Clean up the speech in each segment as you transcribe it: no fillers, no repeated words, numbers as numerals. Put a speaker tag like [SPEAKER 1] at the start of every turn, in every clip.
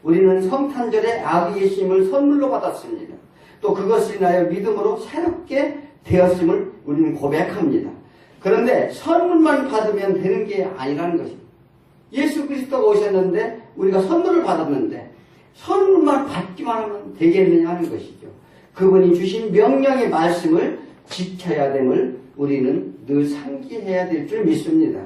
[SPEAKER 1] 우리는 성탄절에 아기 예수님을 선물로 받았습니다. 또 그것을 인하여 믿음으로 새롭게 되었음을 우리는 고백합니다. 그런데 선물만 받으면 되는 게 아니라는 것입니다. 예수 그리스도가 오셨는데 우리가 선물을 받았는데 선물만 받기만 하면 되겠느냐 하는 것이죠. 그분이 주신 명령의 말씀을 지켜야 됨을 우리는 늘 상기해야 될 줄 믿습니다.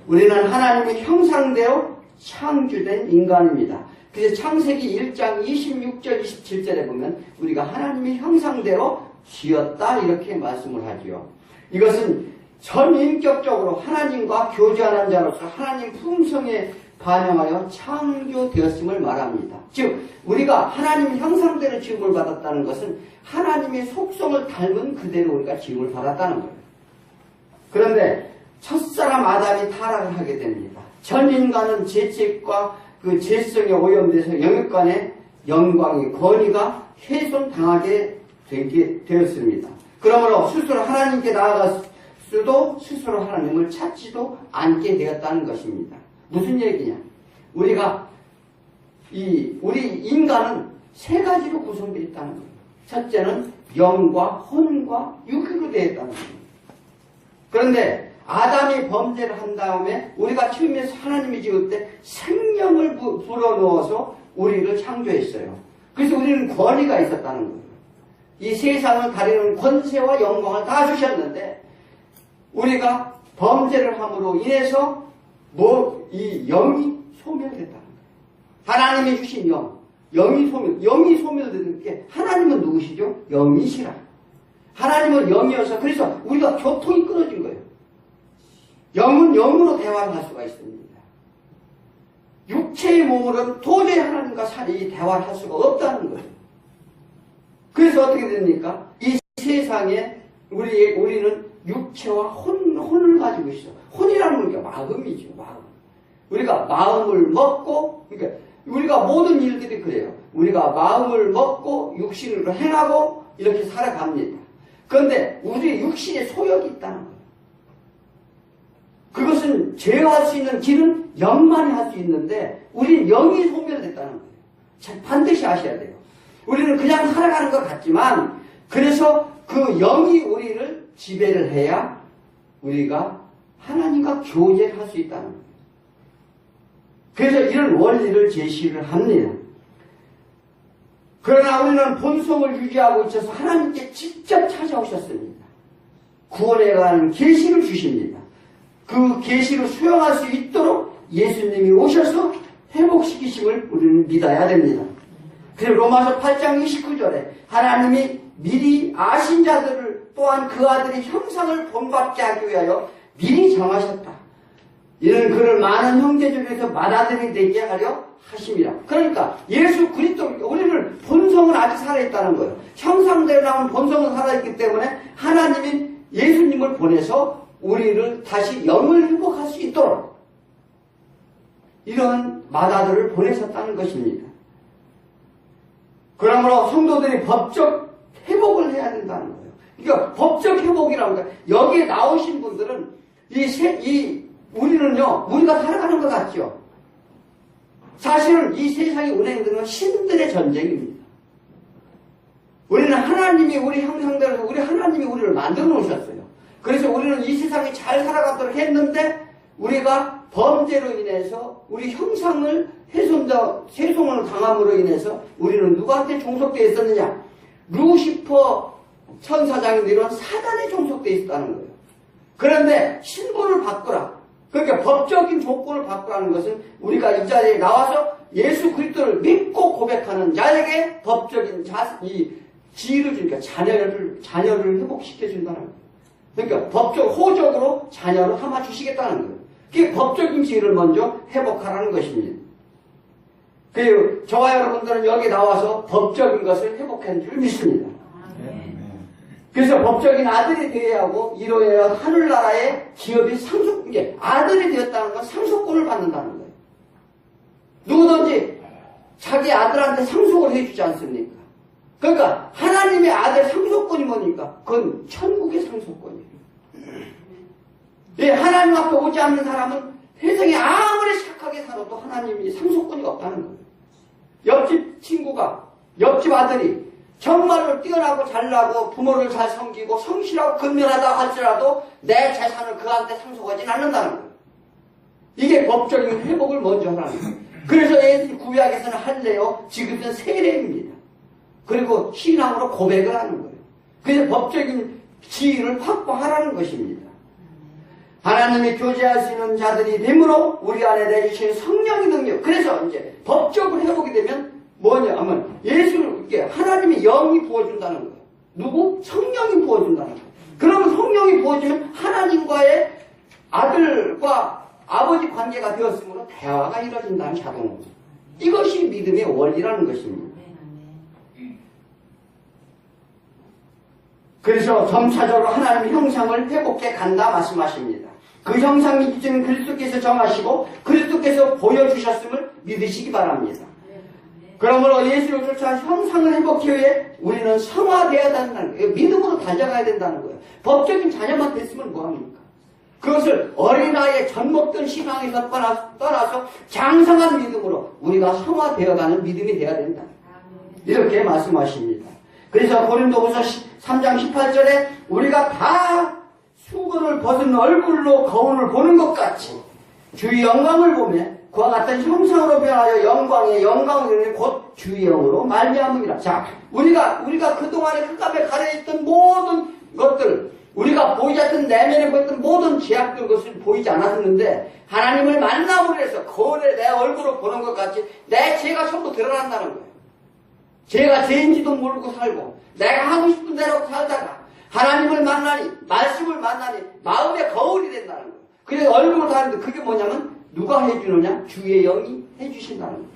[SPEAKER 1] 우리는 하나님의 형상대로 창조된 인간입니다. 그래서 창세기 1장 26절 27절에 보면 우리가 하나님의 형상대로 지었다 이렇게 말씀을 하지요. 이것은 전인격적으로 하나님과 교제하는 자로서 하나님 품성에 반영하여 창조되었음을 말합니다. 즉 우리가 하나님 형상대로 지음을 받았다는 것은 하나님의 속성을 닮은 그대로 우리가 지음을 받았다는 거예요. 그런데 첫사람 아담이 타락을 하게 됩니다. 전 인간은 죄책과 그 죄성에 오염돼서 영역간의 영광의 권위가 훼손당하게 되었습니다. 그러므로 스스로 하나님께 나아갔어도 스스로 하나님을 찾지도 않게 되었다는 것입니다. 무슨 얘기냐? 우리 인간은 세 가지로 구성되어 있다는 거예요. 첫째는 영과 혼과 육으로 되어 있다는 거예요. 그런데 아담이 범죄를 한 다음에 우리가 처음에서 하나님이 지을 때 생명을 불어넣어서 우리를 창조했어요. 그래서 우리는 권위가 있었다는 거예요. 이 세상을 가리는 권세와 영광을 다 주셨는데 우리가 범죄를 함으로 인해서 이 영이 소멸됐다는 거예요. 하나님이 주신 영이 소멸되는 게 하나님은 누구시죠? 영이시라. 하나님은 영이어서 그래서 우리가 교통이 끊어진 거예요. 영은 영으로 대화를 할 수가 있습니다. 육체의 몸으로는 도저히 하나님과 대화를 할 수가 없다는 거예요. 그래서 어떻게 됩니까? 이 세상에 우리는 육체와 혼을 가지고 있어. 혼이라는 게 마음이죠, 마음. 우리가 마음을 먹고, 그러니까 우리가 모든 일들이 그래요. 우리가 마음을 먹고 육신으로 행하고 이렇게 살아갑니다. 그런데 우리 육신에 소욕이 있다는 거예요. 그것은 제어할 수 있는 길은 영만이 할 수 있는데 우리는 영이 소멸됐다는 거예요. 반드시 아셔야 돼요. 우리는 그냥 살아가는 것 같지만 그래서 그 영이 우리를 지배를 해야 우리가 하나님과 교제를 할 수 있다는 거예요. 그래서 이런 원리를 제시를 합니다. 그러나 우리는 본성을 유지하고 있어서 하나님께 직접 찾아오셨습니다. 구원에 관한 계시를 주십니다. 그 계시를 수용할 수 있도록 예수님이 오셔서 회복시키심을 우리는 믿어야 됩니다. 그리고 로마서 8장 29절에 하나님이 미리 아신 자들을 또한 그 아들의 형상을 본받게 하기 위하여 미리 정하셨다. 이는 그를 많은 형제 중에서 맏아들이 되게 하려 하심이라. 그러니까 예수 그리스도, 우리는 본성은 아직 살아있다는 거예요. 형상대로 나온 본성은 살아있기 때문에 하나님이 예수님을 보내서 우리를 다시 영을 회복할 수 있도록 이런 맏아들을 보내셨다는 것입니다. 그러므로 성도들이 법적 회복을 해야 된다는 거예요. 그러니까 법적 회복이라고 하니까 여기에 나오신 분들은 우리는요, 우리가 살아가는 것 같죠. 사실은 이 세상이 운행되는 건 신들의 전쟁입니다. 우리는 하나님이 우리 형상대로 우리 하나님이 우리를 만들어 놓으셨어요. 그래서 우리는 이 세상에 잘 살아가도록 했는데 우리가 범죄로 인해서 우리 형상을 세송을 당함으로 인해서 우리는 누구한테 종속되어 있었느냐? 루시퍼 천사장이 이런 사단에 종속되어 있었다는 거예요. 그런데 신분을 바꾸라. 그러니까 법적인 조건을 바꾸라는 것은 우리가 이 자리에 나와서 예수 그리스도를 믿고 고백하는 자에게 법적인 지위를 주니까 자녀를 회복시켜준다는 거예요. 그러니까 호적으로 자녀를 삼아 주시겠다는 거예요. 그게 법적인 지위를 먼저 회복하라는 것입니다. 그리고 저와 여러분들은 여기 나와서 법적인 것을 회복한 줄 믿습니다. 그래서 법적인 아들이 되어야 하고 이로해야 하늘나라의 기업이 이게 아들이 되었다는 건 상속권을 받는다는 거예요. 누구든지 자기 아들한테 상속을 해주지 않습니까? 그러니까 하나님의 아들 상속권이 뭐니까? 그건 천국의 상속권이에요. 하나님 앞에 오지 않는 사람은 세상에 아무리 착하게 살아도 하나님이 상속권이 없다는 거예요. 옆집 친구가, 옆집 아들이 정말로 뛰어나고 잘나고 부모를 잘 섬기고 성실하고 근면하다 할지라도 내 재산을 그한테 상속하진 않는다는 거예요. 이게 법적인 회복을 먼저 하라는 거예요. 그래서 예수 구약에서는 할례요, 지금은 세례입니다. 그리고 신앙으로 고백을 하는 거예요. 그래서 법적인 지위를 확보하라는 것입니다. 하나님이 교제할 수 있는 자들이 되므로 우리 안에 내주신 성령의 능력. 그래서 이제 법적으로 회복이 되면 뭐냐 하면 예수를, 이게 하나님의 영이 부어준다는 거예요. 누구? 성령이 부어준다는 거예요. 그러면 성령이 부어주면 하나님과의 아들과 아버지 관계가 되었으므로 대화가 이루어진다는 자동으로. 이것이 믿음의 원리라는 것입니다. 그래서 점차적으로 하나님의 형상을 회복해 간다 말씀하십니다. 그 형상이 기준은 그리스도께서 정하시고 그리스도께서 보여주셨음을 믿으시기 바랍니다. 그러므로 예수를 쫓아 형상을 회복하기 위해 우리는 성화되어야 한다는 거예요. 믿음으로 달려가야 된다는 거예요. 법적인 자녀만 됐으면 뭐합니까? 그것을 어린아이의 젖먹던 신앙에서 떠나서 장성한 믿음으로 우리가 성화되어가는 믿음이 되어야 된다. 이렇게 말씀하십니다. 그래서 고린도후서 3장 18절에 우리가 다 수건을 벗은 얼굴로 거울을 보는 것 같이 주의 영광을 보며 그와 같은 형상으로 변하여 영광의 영광을 곧 주의 영으로 말미암으리라. 자, 우리가 그동안에 흑암에 가려있던 모든 것들, 우리가 보이지 않던 내면에 보였던 모든 죄악들, 것을 보이지 않았는데 하나님을 만남으로 해서 거울에 내 얼굴을 보는 것 같이 내 죄가 전부 드러난다는 거예요. 죄가 죄인지도 모르고 살고 내가 하고 싶은 대로 살다가 하나님을 만나니, 말씀을 만나니 마음의 거울이 된다는 거예요. 그래서 얼굴을 다는데 그게 뭐냐면 누가 해주느냐? 주의 영이 해주신다는 거예요.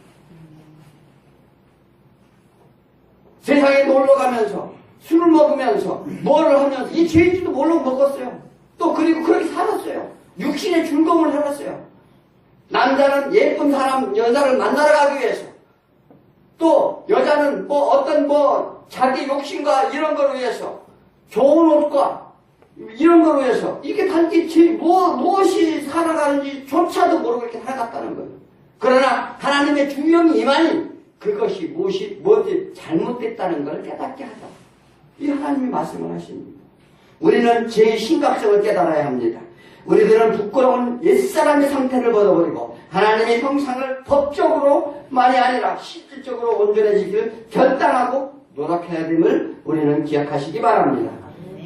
[SPEAKER 1] 세상에 놀러가면서 술을 먹으면서 뭐를 하면서 이 죄인지도 모르고 먹었어요. 또 그리고 그렇게 살았어요. 육신의 즐거움을 살았어요. 남자는 예쁜 사람, 여자를 만나러 가기 위해서, 또 여자는 자기 욕심과 이런 걸 위해서, 좋은 옷과 이런 걸 위해서, 이게 단지 무엇이 살아가는지 조차도 모르고 이렇게 살아갔다는 거예요. 그러나 하나님의 주영이 임하니 그것이 무엇이 잘못됐다는 걸 깨닫게 하다. 이 하나님이 말씀을 하십니다. 우리는 죄의 심각성을 깨달아야 합니다. 우리들은 부끄러운 옛사람의 상태를 벗어버리고 하나님의 형상을 법적으로만이 아니라 실질적으로 온전해지기를 결단하고 노력해야 됨을 우리는 기억하시기 바랍니다.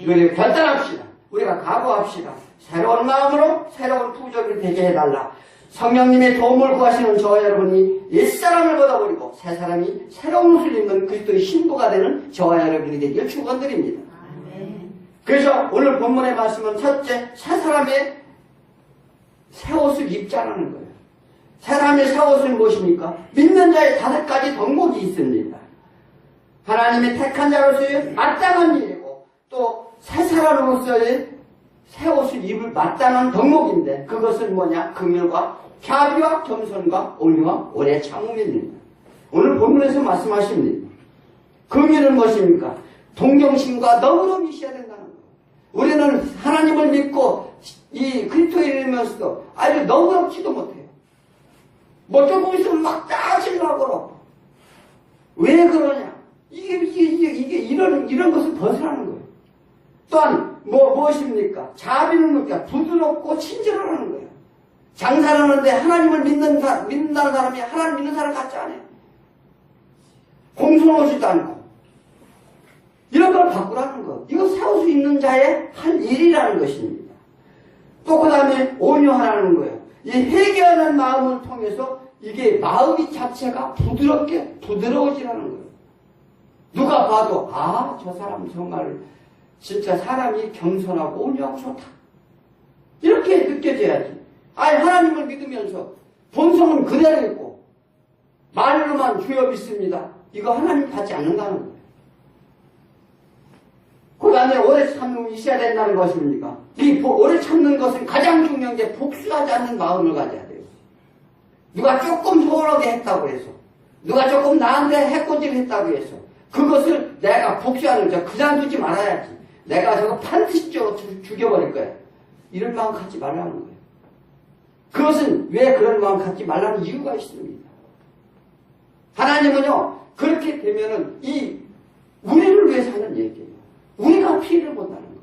[SPEAKER 1] 우리 결단합시다. 우리가 각오합시다. 새로운 마음으로 새로운 부족을 되게 해달라. 성령님의 도움을 구하시는 저와 여러분이 옛사람을 벗어버리고 새 사람이 새로운 옷을 입는 그리스도의 신부가 되는 저와 여러분이 되기를 축원드립니다. 그래서 오늘 본문의 말씀은 첫째, 새 사람의 새 옷을 입자라는 거예요. 새 사람의 새 옷은 무엇입니까? 믿는 자의 5가지 덕목이 있습니다. 하나님의 택한 자로서의 마땅한 일이고 또 새 사람으로서의 새 옷을 입을 마땅한 덕목인데 그것은 뭐냐? 긍휼과 자비와 겸손과 온유와 오래 참음입니다. 오늘 본문에서 말씀하십니다. 긍휼은 무엇입니까? 동정심과 너그러움이 있어야 된다는 거예요. 우리는 하나님을 믿고 이 그리스도를 믿으면서도 아주 너그럽지도 못해요. 뭐 조금 있으면 막 짜증나고 왜 그러냐? 이게 이런 것을 벗어나는 거예요. 또한 무엇입니까? 자비는 뭡니까? 부드럽고 친절하라는 거예요. 장사를 하는데 하나님을 믿는다는 사람이 하나님 믿는 사람 같지 않아요. 공손하지도 않고 이런 걸 바꾸라는 거. 이거 세울 수 있는 자의 할 일이라는 것입니다. 또 그 다음에 온유하라는 거예요. 이 회개하는 마음을 통해서 이게 마음이 자체가 부드러워지라는 거예요. 누가 봐도 저 사람 정말 진짜 사람이 겸손하고 온유하고 좋다. 이렇게 느껴져야지. 하나님을 믿으면서 본성은 그대로 있고 말로만 주여 믿습니다. 이거 하나님 받지 않는다는 거예요. 그 다음에 오래 참음이 있어야 된다는 것입니까? 이 오래 참는 것은 가장 중요한 게 복수하지 않는 마음을 가져야 돼요. 누가 조금 서운하게 했다고 해서, 누가 조금 나한테 해코지를 했다고 해서 그것을 내가 복수하는 자 그냥 두지 말아야지. 내가 저거 반드시 죽여버릴 거야. 이런 마음 갖지 말라는 거예요. 그것은 왜 그런 마음 갖지 말라는 이유가 있습니다. 하나님은요, 그렇게 되면은 우리를 위해서 하는 얘기예요. 우리가 피해를 본다는 거예요.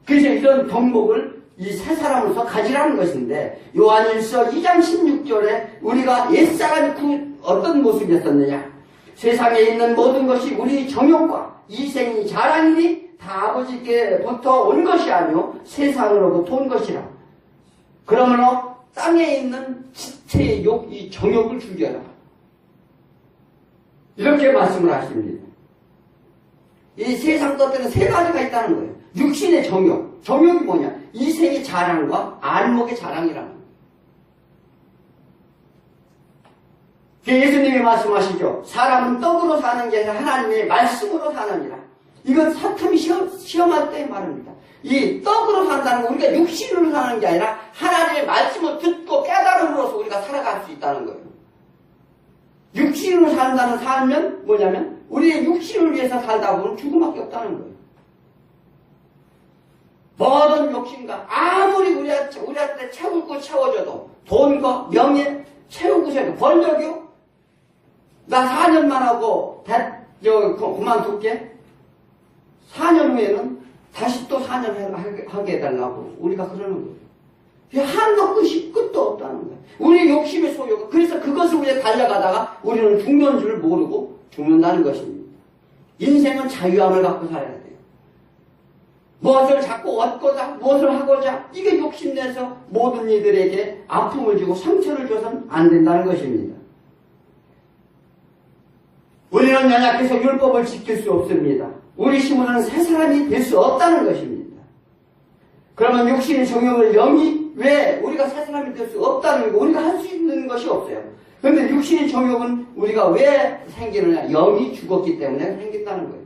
[SPEAKER 1] 그래서 이런 덕목을 이 세 사람으로서 가지라는 것인데, 요한일서 2장 16절에 우리가 옛사람이 어떤 모습이었었느냐? 세상에 있는 모든 것이 우리 정욕과 이생이 자랑이니 다 아버지께부터 온 것이 아니요 세상으로부터 온 것이라. 그러므로 땅에 있는 지체의 욕, 이 정욕을 죽여라. 이렇게 말씀을 하십니다. 이 세상 것들은 세 가지가 있다는 거예요. 육신의 정욕. 정욕이 뭐냐? 이생의 자랑과 안목의 자랑이라는 거예요. 예수님이 말씀하시죠. 사람은 떡으로 사는 게 아니라 하나님의 말씀으로 사느니라. 이건 사탐이 시험할 때의 말입니다. 이 떡으로 산다는 건 우리가 육신으로 사는 게 아니라 하나님의 말씀을 듣고 깨달음으로써 우리가 살아갈 수 있다는 거예요. 육신으로 산다는 삶은 뭐냐면 우리의 육신을 위해서 살다 보면 죽음밖에 없다는 거예요. 모든 욕심과 아무리 우리한테 채우고 채워줘도 돈과 명예 채우고 채워도 권력이요? 나 4년만 하고 그만둘게. 4년 후에는 다시 또 4년 하게 해달라고 우리가 그러는 거예요. 한도 끝도 없다는 거예요. 우리의 욕심의 소유가. 그래서 그것을 위해 달려가다가 우리는 죽는 줄 모르고 죽는다는 것입니다. 인생은 자유함을 갖고 살아야 돼요. 무엇을 자꾸 얻고자, 무엇을 하고자, 이게 욕심내서 모든 이들에게 아픔을 주고 상처를 줘서는 안 된다는 것입니다. 우리는 연약해서 율법을 지킬 수 없습니다. 우리 힘으로는 새 사람이 될 수 없다는 것입니다. 그러면 육신의 정욕을 영이 왜 우리가 새 사람이 될 수 없다는 거, 우리가 할 수 있는 것이 없어요. 그런데 육신의 정욕은 우리가 왜 생기느냐? 영이 죽었기 때문에 생긴다는 거예요.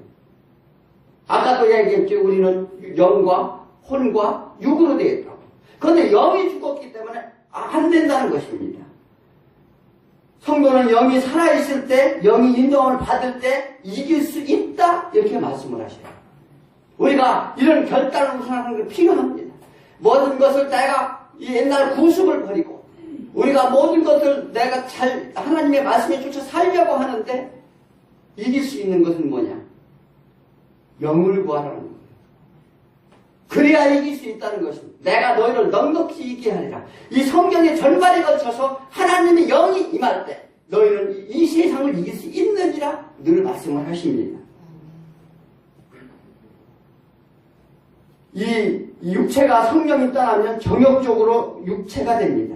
[SPEAKER 1] 아까도 얘기했죠. 우리는 영과 혼과 육으로 되어 있다고. 그런데 영이 죽었기 때문에 안 된다는 것입니다. 성도는 영이 살아있을 때, 영이 인정을 받을 때 이길 수 있다, 이렇게 말씀을 하셔요. 우리가 이런 결단을 우선하는 게 필요합니다. 모든 것을 내가 이 옛날 구습을 버리고 우리가 모든 것을 내가 하나님의 말씀에 쫓아 살려고 하는데 이길 수 있는 것은 뭐냐? 영을 구하라는 거예요. 그래야 이길 수 있다는 것입니다. 내가 너희를 넉넉히 이기게 하리라. 이 성경의 전반에 걸쳐서 하나님의 영이 임할 때 너희는 이 세상을 이길 수 있느니라 늘 말씀을 하십니다. 이 육체가 성령이 떠나면 정욕적으로 육체가 됩니다.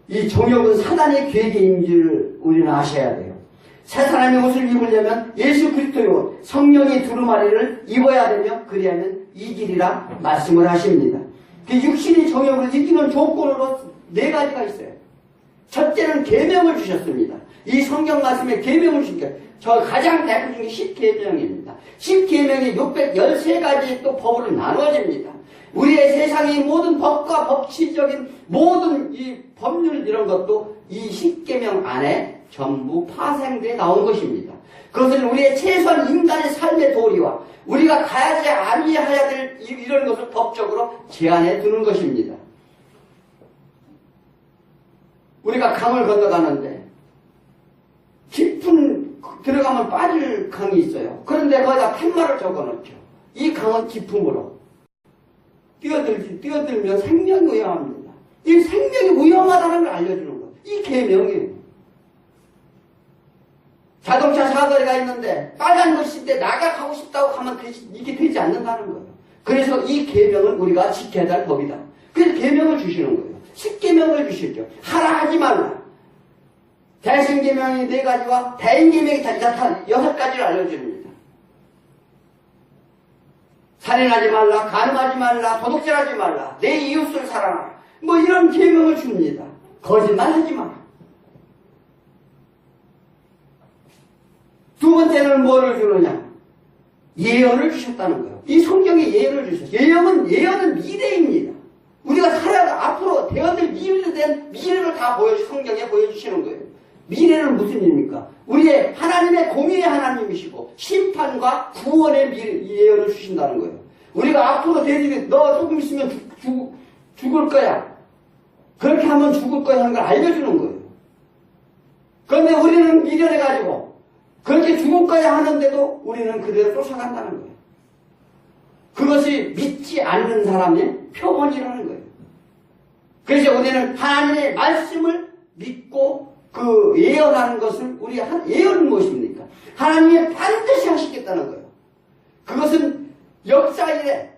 [SPEAKER 1] 이 정욕은 사단의 계획인 줄 우리는 아셔야 돼요. 새 사람의 옷을 입으려면 예수 그리스도의 옷, 성령의 두루마리를 입어야 되며 그리하면 이기리라 말씀을 하십니다. 그 육신의 정욕을 이기는 조건으로 네 가지가 있어요. 첫째는 계명을 주셨습니다. 이 성경 말씀에 계명을 주니까 저 가장 대표적인 10계명입니다. 10계명이 613가지 또 법으로 나눠집니다. 우리의 세상의 모든 법과 법치적인 모든 이 법률 이런 것도 이 10계명 안에 전부 파생되어 나온 것입니다. 그것은 우리의 최소한 인간의 삶의 도리와 우리가 가야지 아니해야 될 이런 것을 법적으로 제한해 두는 것입니다. 우리가 강을 건너가는데 깊은 들어가면 빠질 강이 있어요. 그런데 거기다 팻말을 적어놓죠. 이 강은 깊음으로 뛰어들면 생명이 위험합니다. 이 생명이 위험하다는 걸 알려주는 거예요. 이 계명이에요. 자동차 사거리가 있는데 빨간 것인데 나가고 싶다고 하면 이게 되지 않는다는 거예요. 그래서 이 계명은 우리가 지켜야 할 법이다. 그래서 계명을 주시는 거예요. 10계명을 주시죠. 하라 하지 말라. 대승계명이 4가지와 대인계명이 다 6가지를 알려줍니다. 살인하지 말라, 간음하지 말라, 도둑질하지 말라, 내 이웃을 사랑하라. 뭐 이런 계명을 줍니다. 거짓말하지 마라. 두 번째는 뭐를 주느냐? 예언을 주셨다는 거예요. 이 성경에 예언을 주셨어요. 예언은 미래입니다. 우리가 살아가 앞으로 대언될 미래를 다 성경에 보여주시는 거예요. 미래는 무슨 일입니까? 우리의 하나님의 공의의 하나님이시고 심판과 구원의 예언을 주신다는 거예요. 우리가 앞으로 대지에 너 조금 있으면 죽을 거야. 그렇게 하면 죽을 거야 하는 걸 알려주는 거예요. 그런데 우리는 미련해가지고 그렇게 죽을까야 하는데도 우리는 그대로 쫓아간다는 거예요. 그것이 믿지 않는 사람의 표본이라는 거예요. 그래서 우리는 하나님의 말씀을 믿고 그 예언하는 것을 우리 예언은 무엇입니까? 하나님이 반드시 하시겠다는 거예요. 그것은 역사에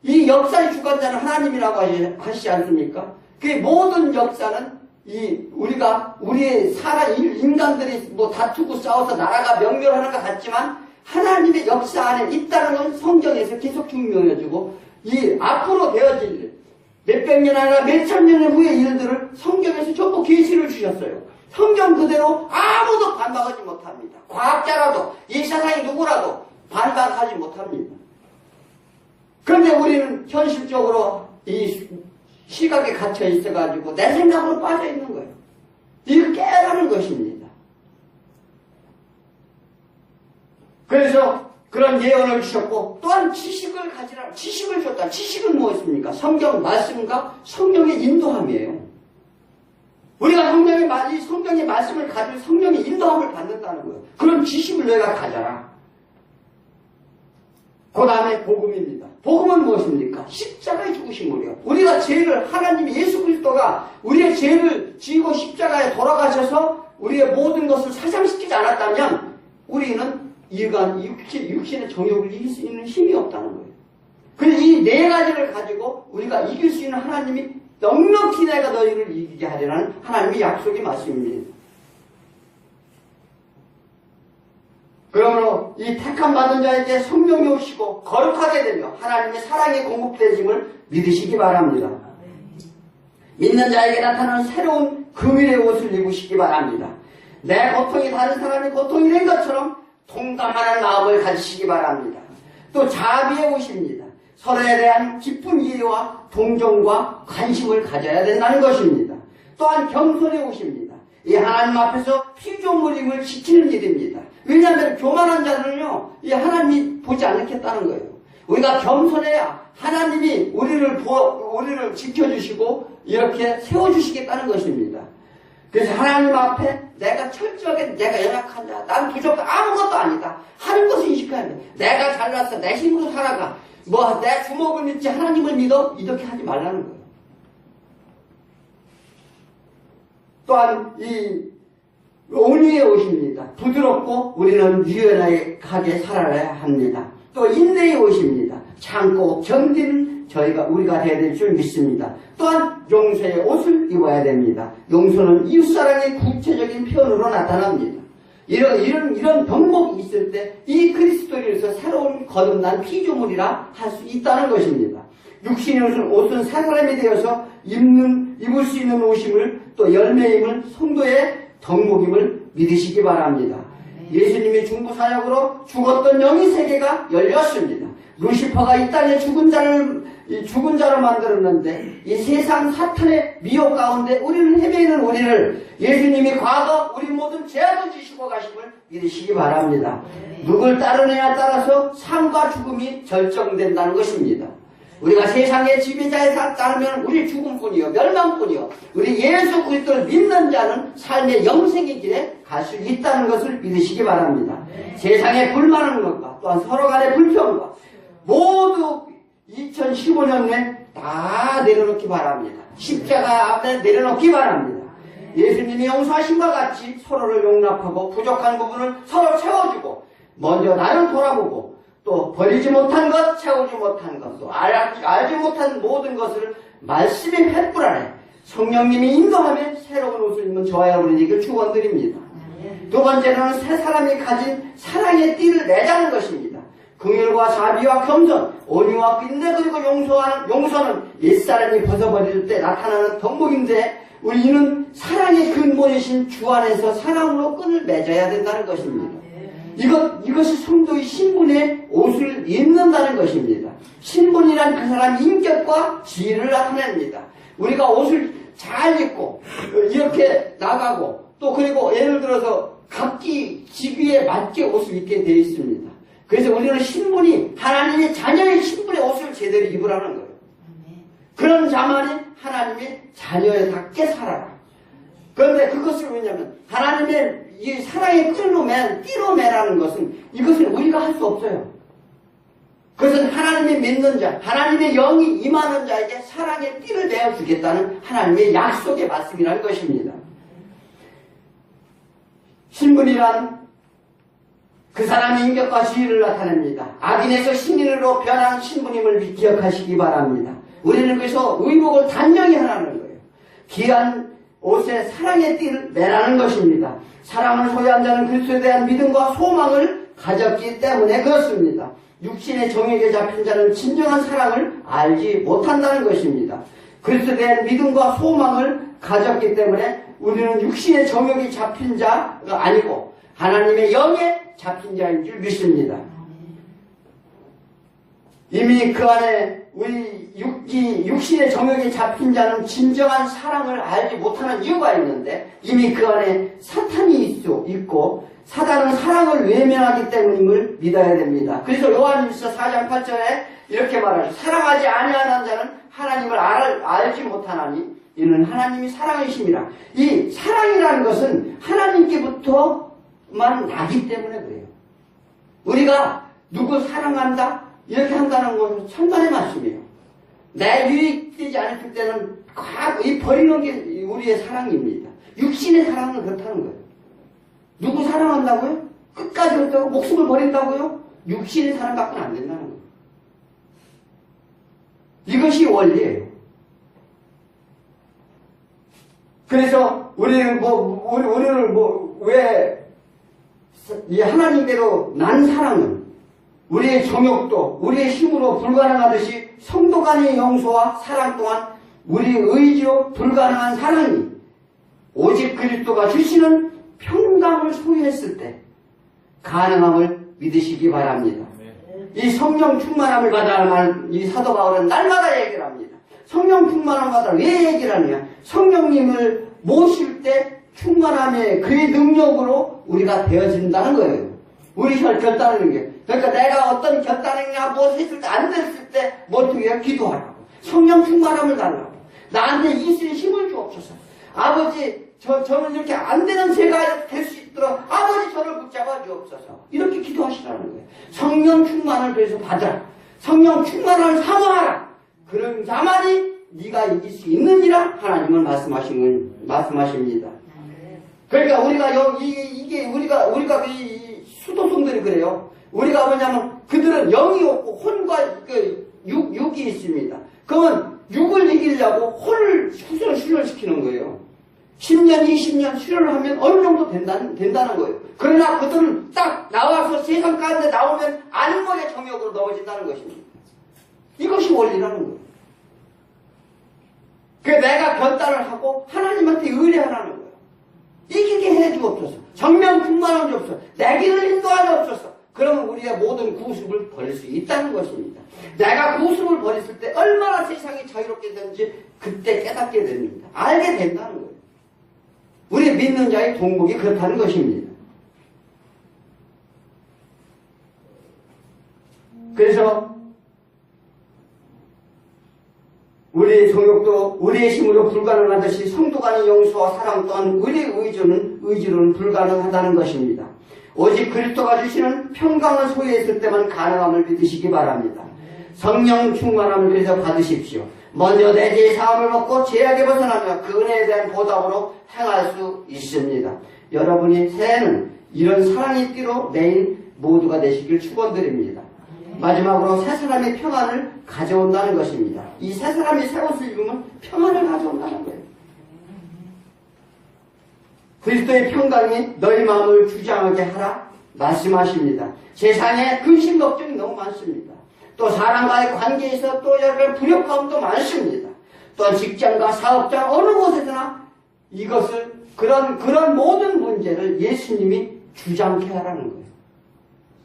[SPEAKER 1] 이 역사의 주관자는 하나님이라고 하시지 않습니까? 그 모든 역사는 우리의 인간들이 뭐 다투고 싸워서 나라가 명멸하는 것 같지만 하나님의 역사 안에 있다는 건 성경에서 계속 증명해주고 이 앞으로 되어질 일, 몇백 년 아니라 몇천 년 후의 일들을 성경에서 전부 계시를 주셨어요. 성경 그대로 아무도 반박하지 못합니다. 과학자라도 이 세상의 누구라도 반박하지 못합니다. 그런데 우리는 현실적으로 이 시각에 갇혀 있어가지고 내 생각으로 빠져 있는 거예요. 이걸 깨라는 것입니다. 그래서 그런 예언을 주셨고 또한 지식을 가지라. 지식을 줬다. 지식은 무엇입니까? 성경 말씀과 성령의 인도함이에요. 우리가 성경의 말씀을 가지고 성령의 인도함을 받는다는 거예요. 그런 지식을 내가 가져라. 그 다음에 복음입니다. 복음은 무엇입니까? 십자가에 죽으심이요. 우리가 죄를 하나님 예수 그리스도가 우리의 죄를 지고 십자가에 돌아가셔서 우리의 모든 것을 사상시키지 않았다면 우리는 육신의 정욕을 이길 수 있는 힘이 없다는 거예요. 그래서 이 네 가지를 가지고 우리가 이길 수 있는 하나님이 넉넉히 내가 너희를 이기게 하리라는 하나님의 약속의 말씀입니다. 그러므로 이 택함 받은 자에게 성령이 오시고 거룩하게 되며 하나님의 사랑의 공급되심을 믿으시기 바랍니다. 믿는 자에게 나타나는 새로운 금일의 옷을 입으시기 바랍니다. 내 고통이 다른 사람의 고통이 된 것처럼 동감하는 마음을 가지시기 바랍니다. 또 자비의 옷입니다. 서로에 대한 기쁜 이해와 동정과 관심을 가져야 된다는 것입니다. 또한 겸손의 옷입니다. 이 하나님 앞에서 피조물임을 지키는 일입니다. 왜냐하면 교만한 자들은요, 이 하나님이 보지 않겠다는 거예요. 우리가 겸손해야 하나님이 우리를 지켜주시고 이렇게 세워주시겠다는 것입니다. 그래서 하나님 앞에 내가 철저하게 내가 연약한 자, 난 부족한 아무것도 아니다. 하는 것을 인식해야 돼. 내가 잘났어. 내 힘으로 살아가. 내 주먹을 믿지 하나님을 믿어? 이렇게 하지 말라는 거예요. 또한 이 온유의 옷입니다. 부드럽고 우리는 유연하게 살아야 합니다. 또 인내의 옷입니다. 참고 견디는 우리가 해야 될 줄 믿습니다. 또한 용서의 옷을 입어야 됩니다. 용서는 이웃사랑의 구체적인 표현으로 나타납니다. 이런 덕목이 있을 때 이 그리스도인에서 새로운 거듭난 피조물이라 할 수 있다는 것입니다. 육신의 옷은 새 사람이 되어서 입을 수 있는 옷임을 또 열매임을 성도의 덕목임을 믿으시기 바랍니다. 예수님이 중보 사역으로 죽었던 영의 세계가 열렸습니다. 루시퍼가 이 땅에 죽은 자로 만들었는데 이 세상 사탄의 미혹 가운데 우리는 헤매는 우리를 예수님이 과거 우리 모든 죄악을 지시고 가심을 믿으시기 바랍니다. 누굴 따르느냐에 따라서 삶과 죽음이 결정된다는 것입니다. 우리가 세상의 지배자에 따르면 우리 죽음뿐이요 멸망뿐이요 우리 예수 그리스도를 믿는 자는 삶의 영생의 길에 갈 수 있다는 것을 믿으시기 바랍니다. 세상에 불만하는 것과 또한 서로 간의 불평과 모두 2015년에 다 내려놓기 바랍니다. 십자가 앞에 내려놓기 바랍니다. 예수님이 용서하심과 같이 서로를 용납하고 부족한 부분을 서로 채워주고 먼저 나를 돌아보고 또 버리지 못한 것, 채우지 못한 것, 또 알지 못한 모든 것을 말씀의 횃불 아래 성령님이 인도하며 새로운 옷을 입는 저와 여러분에게 축원드립니다. 두 번째로는 새 사람이 가진 사랑의 띠를 내자는 것입니다. 긍휼과 자비와 겸손, 온유와 인내 그리고 용서는 옛사람이 벗어버릴 때 나타나는 덕목인데 우리는 사랑의 근본이신 주 안에서 사랑으로 끈을 맺어야 된다는 것입니다. 이것이 성도의 신분의 옷을 입는다는 것입니다. 신분이란 그 사람의 인격과 지위를 나타냅니다. 우리가 옷을 잘 입고 이렇게 나가고 또 그리고 예를 들어서 각기 직위에 맞게 옷을 입게 되어 있습니다. 그래서 우리는 신분이 하나님의 자녀의 신분의 옷을 제대로 입으라는 거예요. 그런 자만이 하나님의 자녀답게 살아라. 그런데 그것을 왜냐면 하나님의 이 사랑의 띠로 매라는 것은 이것을 우리가 할 수 없어요. 그것은 하나님이 믿는 자, 하나님의 영이 임하는 자에게 사랑의 띠를 내어주겠다는 하나님의 약속의 말씀이라는 것입니다. 신분이란 그 사람의 인격과 지위를 나타냅니다. 악인에서 신인으로 변한 신분임을 기억하시기 바랍니다. 우리는 그래서 의복을 단정히 하라는 거예요. 귀한 옷에 사랑의 띠를 매라는 것입니다. 사랑을 소유한 자는 그리스도에 대한 믿음과 소망을 가졌기 때문에 그렇습니다. 육신의 정욕에 잡힌 자는 진정한 사랑을 알지 못한다는 것입니다. 그리스도에 대한 믿음과 소망을 가졌기 때문에 우리는 육신의 정욕이 잡힌 자가 아니고 하나님의 영에 잡힌 자인 줄 믿습니다. 이미 그 안에 우리 육신의 정욕이 잡힌 자는 진정한 사랑을 알지 못하는 이유가 있는데 이미 그 안에 사탄이 있고 사단은 사랑을 외면하기 때문임을 믿어야 됩니다. 그래서 요한일서 4장 8절에 이렇게 말하죠. 사랑하지 아니하는 자는 하나님을 알지 못하나니 이는 하나님이 사랑이심이라. 이 사랑이라는 것은 하나님께부터만 나기 때문에 그래요. 우리가 누구 사랑한다? 이렇게 한다는 것은 천만의 말씀이에요. 내 유익되지 않을 때는 이 버리는 게 우리의 사랑입니다. 육신의 사랑은 그렇다는 거예요. 누구 사랑한다고요? 끝까지 그렇다고? 목숨을 버린다고요? 육신의 사랑 갖고는 안 된다는 거예요. 이것이 원리예요. 그래서 우리는 왜 이 하나님대로 난 사랑은 우리의 정욕도 우리의 힘으로 불가능하듯이 성도 간의 용서와 사랑 또한 우리 의지로 불가능한 사랑이 오직 그리스도가 주시는 평강을 소유했을 때 가능함을 믿으시기 바랍니다. 이 성령 충만함을 받아야만 이 사도 바울은 날마다 얘기를 합니다. 성령 충만함을 받아 왜 얘기를 하느냐? 성령님을 모실 때 충만함의 그의 능력으로 우리가 되어진다는 거예요. 우리 결단하는 게. 그러니까 내가 어떤 결단이냐 무엇을 했을 때 안 됐을 때 어떻게 해요? 기도하라고. 성령 충만함을 달라고. 나한테 이슬의 힘을 주옵소서. 아버지 저는 이렇게 안 되는 제가 될 수 있도록 아버지 저를 붙잡아 주옵소서. 이렇게 기도하시라는 거예요. 성령 충만을 그래서 받아라. 성령 충만을 사모하라. 그런 자만이 네가 이길 수 있느니라 하나님은 말씀하십니다. 그러니까 우리가 이게 우리가 이 수도성들이 그래요. 우리가 뭐냐면 그들은 영이 없고 혼과 육이 있습니다. 그러면 육을 이기려고 혼을 수련시키는 거예요. 10년, 20년 수련을 하면 어느 정도 된다는 거예요. 그러나 그들은 딱 나와서 세상 가운데 나오면 안목의 정욕으로 넘어진다는 것입니다. 이것이 원리라는 거예요. 그래서 내가 결단을 하고 하나님한테 의뢰하라는 거예요. 이기게 해주옵소서. 정면 충만한 주옵소서. 내 길을 인도하여 주옵소서. 그러면 우리의 모든 구습을 버릴 수 있다는 것입니다. 내가 구습을 버렸을 때 얼마나 세상이 자유롭게 되는지 그때 깨닫게 됩니다. 알게 된다는 거예요. 우리 믿는 자의 동복이 그렇다는 것입니다. 그래서 우리의 정욕도 우리의 힘으로 불가능하듯이 성도 간의 용서와 사랑 또한 우리의 의지로는 불가능하다는 것입니다. 오직 그리스도가 주시는 평강을 소유했을 때만 가능함을 믿으시기 바랍니다. 성령 충만함을 그래서 받으십시오. 먼저 내 죄의 사함을 먹고 죄악에 벗어나며 그 은혜에 대한 보답으로 행할 수 있습니다. 여러분이 새해는 이런 사랑의 띠로 매인 모두가 되시길 축원드립니다. 마지막으로 새 사람의 평안을 가져온다는 것입니다. 이 새 사람이 새 옷을 입으면 평안을 가져온다는 거예요. 그리스도의 평강이 너희 마음을 주장하게 하라 말씀하십니다. 세상에 근심 걱정이 너무 많습니다. 또 사람과의 관계에서 또 여러 불협화음도 많습니다. 또한 직장과 사업장 어느 곳에서나 이것을 그런 모든 문제를 예수님이 주장케 하라는 거예요.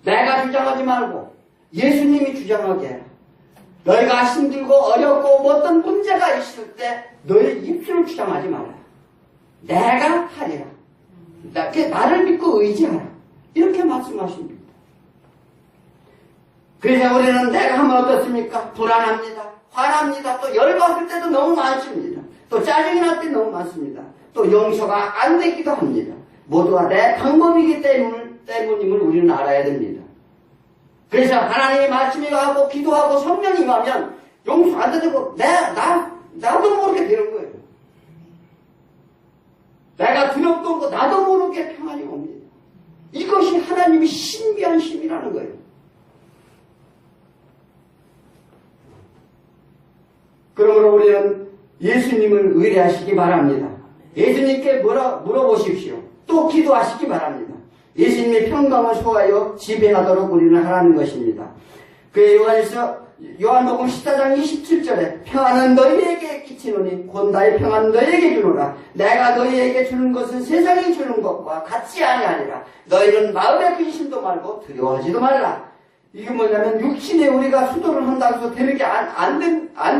[SPEAKER 1] 내가 주장하지 말고 예수님이 주장하게 해라. 너희가 힘들고 어렵고 어떤 문제가 있을 때 너희 입술을 주장하지 마라. 내가 하리라. 나를 믿고 의지하라. 이렇게 말씀하십니다. 그래서 우리는 내가 하면 어떻습니까? 불안합니다. 화납니다. 또 열받을 때도 너무 많습니다. 또 짜증이 날 때 너무 많습니다. 또 용서가 안 되기도 합니다. 모두가 내 방법이기 때문임을 우리는 알아야 됩니다. 그래서 하나님의 말씀이 가고 기도하고 성령이 임하면 용서 안 되고 나도 모르게 되는 거예요. 내가 두렵던 거 나도 모르게 평안이 옵니다. 이것이 하나님의 신비한 힘이라는 거예요. 그러므로 우리는 예수님을 의뢰하시기 바랍니다. 예수님께 물어보십시오. 또 기도하시기 바랍니다. 예수님의 평강을 소하여 지배하도록 우리는 하라는 것입니다. 그 요한복음 14장 27절에 평안은 너희에게 끼치노니 곧 나의 평안 너희에게 주노라. 내가 너희에게 주는 것은 세상이 주는 것과 같이 아니하니라. 너희는 마음의 근심도 말고 두려워하지도 말라. 이게 뭐냐면 육신에 우리가 수도를 한다고 해서 되는 게 안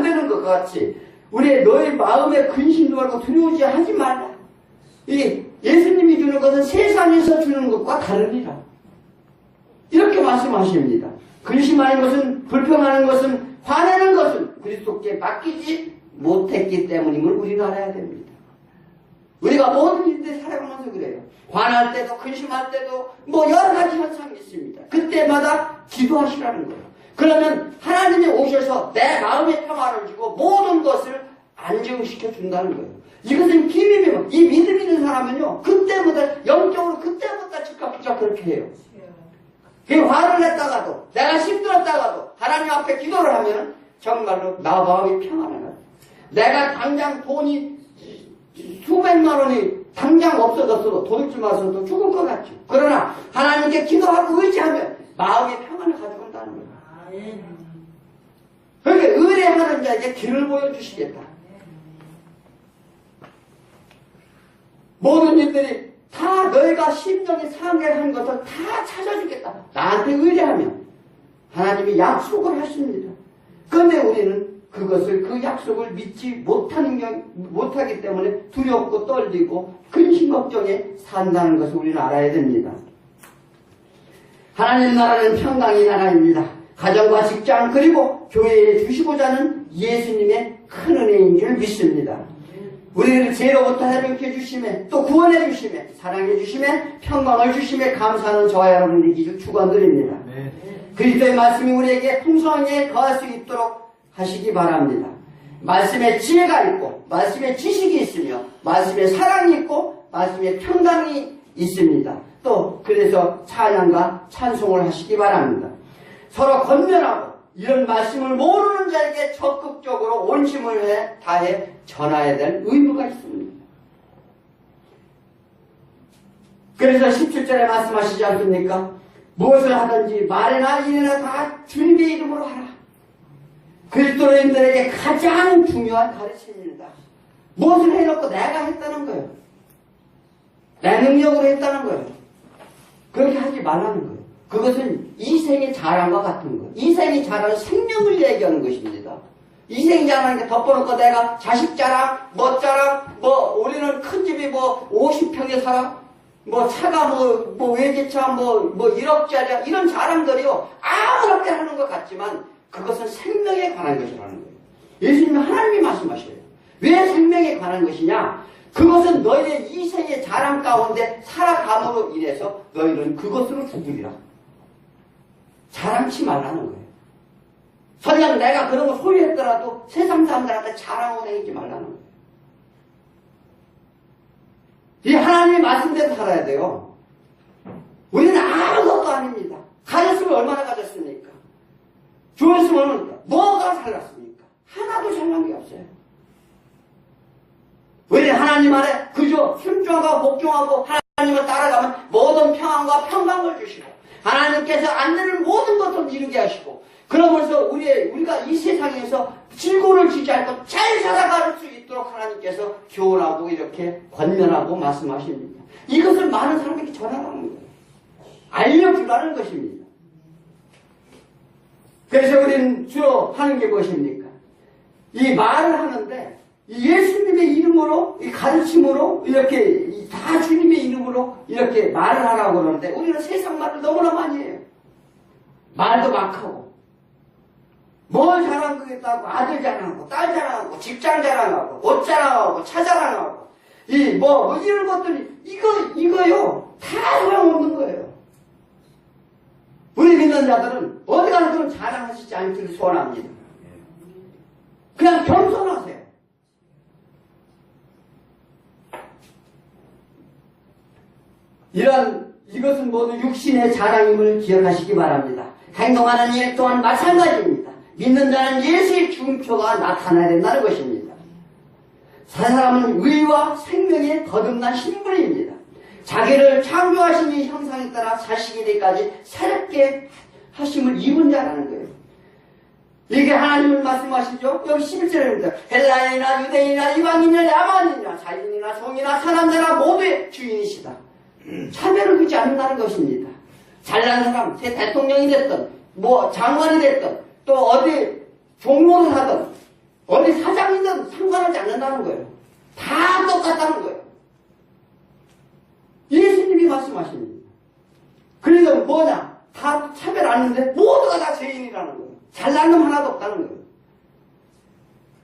[SPEAKER 1] 되는 것 같이 너희 마음의 근심도 말고 두려워하지 하지 말라. 이 예수님이 주는 것은 세상에서 주는 것과 다르니라. 이렇게 말씀하십니다. 근심하는 것은, 불평하는 것은, 화내는 것은 그리스도께 맡기지 못했기 때문임을 우리는 알아야 됩니다. 우리가 모든 일들 살아가면서 그래요. 화날 때도, 근심할 때도, 여러 가지 현상이 있습니다. 그때마다 기도하시라는 거예요. 그러면 하나님이 오셔서 내 마음의 평화를 주고 모든 것을 안정시켜 준다는 거예요. 이것은 기밀이에요. 이 믿음 있는 사람은요, 그때부터, 영적으로 그때부터 즉각 그렇게 해요. 그 화를 냈다가도, 내가 힘들었다가도, 하나님 앞에 기도를 하면, 정말로 나 마음이 평안해요. 내가 당장 돈이, 수백만 원이 당장 없어졌어도, 도둑질 맞아도 죽을 것 같죠. 그러나, 하나님께 기도하고 의지하면, 마음의 평안을 가져온다는 거예요. 그러니까, 의뢰하는 자에게 길을 보여주시겠다. 모든 일들이 다 너희가 심령이 상해한 것을 다 찾아주겠다. 나한테 의뢰하면 하나님이 약속을 하십니다. 그런데 우리는 그 약속을 믿지 못하기 때문에 두렵고 떨리고 근심 걱정에 산다는 것을 우리는 알아야 됩니다. 하나님 나라는 평강의 나라입니다. 가정과 직장 그리고 교회에 주시고자 하는 예수님의 큰 은혜인 줄 믿습니다. 우리를 죄로부터 해방해 주심에 또 구원해 주심에 사랑해 주심에 평강을 주심에 감사하는 저와 여러분에게 축원드립니다. 네. 그리스도의 말씀이 우리에게 풍성하게 거할 수 있도록 하시기 바랍니다. 말씀에 지혜가 있고 말씀에 지식이 있으며 말씀에 사랑이 있고 말씀에 평강이 있습니다. 또 그래서 찬양과 찬송을 하시기 바랍니다. 서로 권면하고 이런 말씀을 모르는 자에게 적극적으로 온심을 다해 전해야 될 의무가 있습니다. 그래서 17절에 말씀하시지 않습니까? 무엇을 하든지 말이나 일이나 다 주님의 이름으로 하라. 그리스도인들에게 가장 중요한 가르침입니다. 무엇을 해놓고 내가 했다는 거예요. 내 능력으로 했다는 거예요. 그렇게 하지 말라는 거예요. 그것은 이생의 자랑과 같은 거예요. 이생의 자랑은 생명을 얘기하는 것입니다. 이생의 자랑은 덮어놓고 내가 자식 자랑, 자랑, 우리는 큰 집이 50평에 살아, 차가 외제차, 1억짜리, 이런 자랑들이요. 아무렇게 하는 것 같지만, 그것은 생명에 관한 것이라는 거예요. 예수님은 하나님이 말씀하셔요. 왜 생명에 관한 것이냐? 그것은 너희의 이생의 자랑 가운데 살아감으로 인해서 너희는 그것으로 죽으리라. 자랑치 말라는 거예요. 설령 내가 그런 거 소유했더라도 세상 사람들한테 자랑하고 다니지 말라는 거예요. 이 하나님의 말씀대로 살아야 돼요. 우리는 아무것도 아닙니다. 가졌으면 얼마나 가졌습니까? 주었으면 뭐가 살랐습니까? 하나도 살란 게 없어요. 우리 하나님 안에 그저 순종하고 복종하고 하나님을 따라가면 모든 평안과 평강을 주시고 하나님께서 안 되는 모든 것을 이루게 하시고 그러면서 우리가 이 세상에서 질고를 지지 않고 잘 살아갈 수 있도록 하나님께서 교훈하고 이렇게 권면하고 말씀하십니다. 이것을 많은 사람에게 전하라는 거예요. 알려주라는 것입니다. 그래서 우리는 주로 하는 게 무엇입니까? 이 말을 하는데 예수님의 이름으로, 이 가르침으로, 이렇게, 다 주님의 이름으로 이렇게 말을 하라고 그러는데, 우리는 세상 말을 너무나 많이 해요. 말도 막 하고. 뭘 자랑하겠다고, 아들 자랑하고, 딸 자랑하고, 직장 자랑하고, 옷 자랑하고, 차 자랑하고, 이런 것들이, 이거요. 다 소용없는 거예요. 우리 믿는 자들은 어디 가는 그런 자랑하시지 않기를 소원합니다. 그냥 겸손하세요. 이것은 모두 육신의 자랑임을 기억하시기 바랍니다. 행동하는 일 또한 마찬가지입니다. 믿는 자는 예수의 중표가 나타나야 된다는 것입니다. 사람은 의와 생명에 거듭난 신분입니다. 자기를 창조하신 이 형상에 따라 자식이 되기까지 새롭게 하심을 입은 자라는 거예요. 이게 하나님은 말씀하시죠. 여기 11절입니다. 헬라인이나 유대인이나 이방인이나 야만인이나 자인이나 성이나 사람자나 모두의 주인이시다. 차별을 두지 않는다는 것입니다. 잘난 사람, 대통령이 됐든 장관이 됐든 또 어디 종로를 하든 어디 사장이든 상관하지 않는다는 거예요. 다 똑같다는 거예요. 예수님이 말씀하십니다. 그래서 뭐냐? 다 차별 안 하는데 모두가 다 죄인이라는 거예요. 잘난 놈 하나도 없다는 거예요.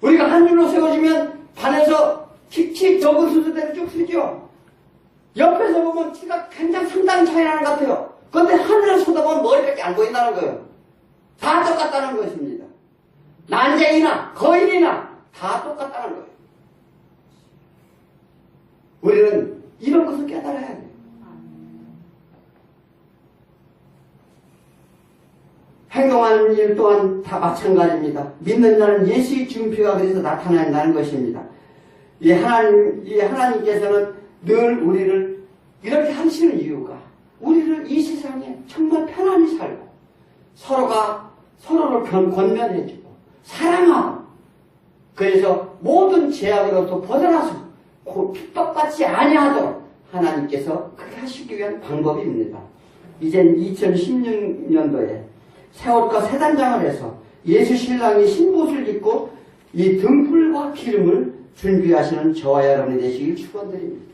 [SPEAKER 1] 우리가 한 줄로 세워지면 반에서 킥킥 적은 순서대로 쭉 쓰죠. 옆에서 보면 키가 굉장히 상당히 차이 나는 것 같아요. 그런데 하늘을 쳐다보면 머리밖에 안 보인다는 거예요. 다 똑같다는 것입니다. 난쟁이나 거인이나 다 똑같다는 거예요. 우리는 이런 것을 깨달아야 돼요. 행동하는 일 또한 다 마찬가지입니다. 믿는 자는 예수의 증표가 그래서 나타난다는 것입니다. 이 하나님께서는 늘 우리를 이렇게 하시는 이유가 우리를 이 세상에 정말 편안히 살고 서로가 서로를 권면해주고 사랑하고 그래서 모든 죄악으로부터 벗어나서 핍박받지 아니하도록 하나님께서 그렇게 하시기 위한 방법입니다. 이젠 2016년도에 새옷과 세단장을 해서 예수 신랑이 신옷을 입고 이 등불과 기름을 준비하시는 저와 여러분이 되시길 축원드립니다.